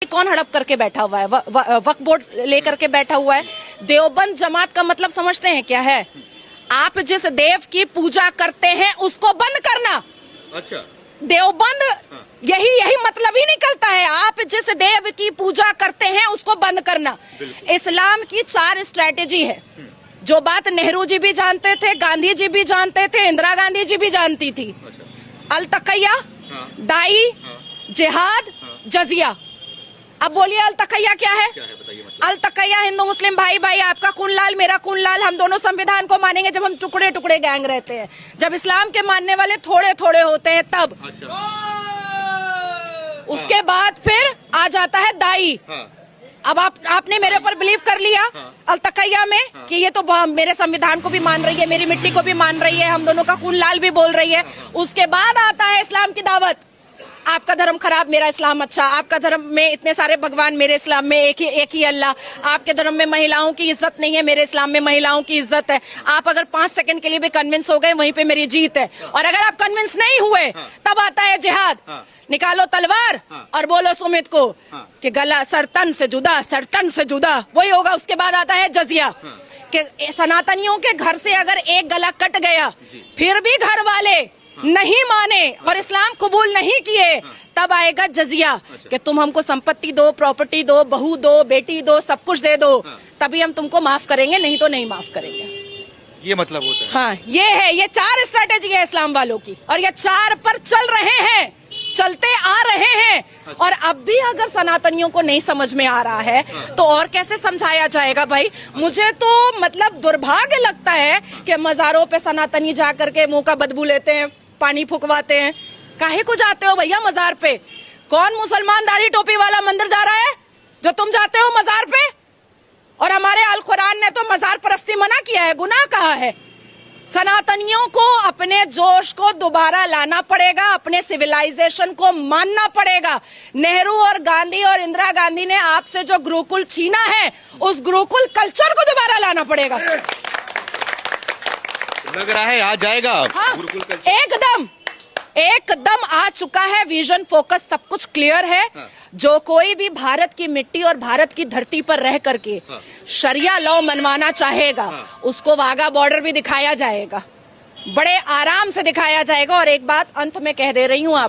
कौन हड़प करके बैठा हुआ है? वक्फ बोर्ड लेकर के बैठा हुआ है। देवबंद जमात का मतलब समझते हैं क्या है? आप जिस देव की पूजा करते हैं उसको बंद करना। अच्छा, देवबंद यही मतलब ही निकलता है। आप जिस देव की पूजा करते हैं उसको बंद करना। इस्लाम की 4 स्ट्रैटेजी है, जो बात नेहरू जी भी जानते थे, गांधी जी भी जानते थे, इंदिरा गांधी जी भी जानती थी। अल तकैया, दाई, जिहाद, जजिया। अब बोलिए अल तकैया क्या है? अल तकैया हिंदू मुस्लिम भाई भाई, आपका खून लाल मेरा खून लाल, हम दोनों संविधान को मानेंगे जब हम टुकड़े टुकड़े गैंग रहते हैं। जब इस्लाम के मानने वाले थोड़े थोड़े होते हैं तब। उसके बाद फिर आ जाता है दाई। अब आपने मेरे ऊपर बिलीव कर लिया अल तकैया में कि ये तो मेरे संविधान को भी मान रही है, मेरी मिट्टी को भी मान रही है, हम दोनों का खून लाल भी बोल रही है। उसके बाद आता है इस्लाम की दावत। आपका धर्म खराब, मेरा इस्लाम अच्छा। आपका धर्म में इतने सारे भगवान, मेरे इस्लाम में एक ही अल्लाह। आपके धर्म में महिलाओं की इज्जत नहीं है, मेरे इस्लाम में महिलाओं की इज्जत है। आप अगर 5 सेकंड के लिए भी कन्विंस हो गए, वहीं पे मेरी जीत है। और अगर आप कन्विंस नहीं हुए, तब आता है जिहाद। निकालो तलवार और बोलो सुमित को कि गला सरतन से जुदा, सरतन से जुदा, वही होगा। उसके बाद आता है जजिया कि सनातनियों के घर से अगर एक गला कट गया, फिर भी घर वाले नहीं माने और इस्लाम कबूल नहीं किए, तब आएगा जजिया कि तुम हमको संपत्ति दो, प्रॉपर्टी दो, बहू दो, बेटी दो, सब कुछ दे दो, तभी हम तुमको माफ करेंगे, नहीं तो नहीं माफ करेंगे। ये मतलब होता है। हाँ, ये 4 स्ट्रैटेजी है इस्लाम वालों की, और ये 4 पर चल रहे हैं, चलते आ रहे हैं। और अब भी अगर सनातनियों को नहीं समझ में आ रहा है तो और कैसे समझाया जाएगा भाई? मुझे तो मतलब दुर्भाग्य लगता है कि मजारों पे सनातनी जाकर के मुंह का बदबू लेते हैं, पानी फुकवाते हैं। काहे को जाते हो भैया मजार पे? कौन मुसलमान दाढ़ी टोपी वाला मंदिर जा रहा है जो तुम जाते हो मजार पे? और हमारे अल कुरान ने तो मजार परस्ती मना किया है, गुनाह कहा है। सनातनियों को अपने जोश को दोबारा लाना पड़ेगा, अपने सिविलाइजेशन को मानना पड़ेगा। नेहरू और गांधी और इंदिरा गांधी ने आपसे जो गुरुकुल छीना है, उस गुरुकुल कल्चर को दोबारा लाना पड़ेगा। लग रहा है आ जाएगा। हाँ, एकदम आ चुका है। विजन, फोकस, सब कुछ क्लियर है। जो कोई भी भारत की मिट्टी और भारत की धरती पर रह करके शरिया लॉ मनवाना चाहेगा, उसको वाघा बॉर्डर भी दिखाया जाएगा, बड़े आराम से दिखाया जाएगा। और एक बात अंत में कह दे रही हूँ आप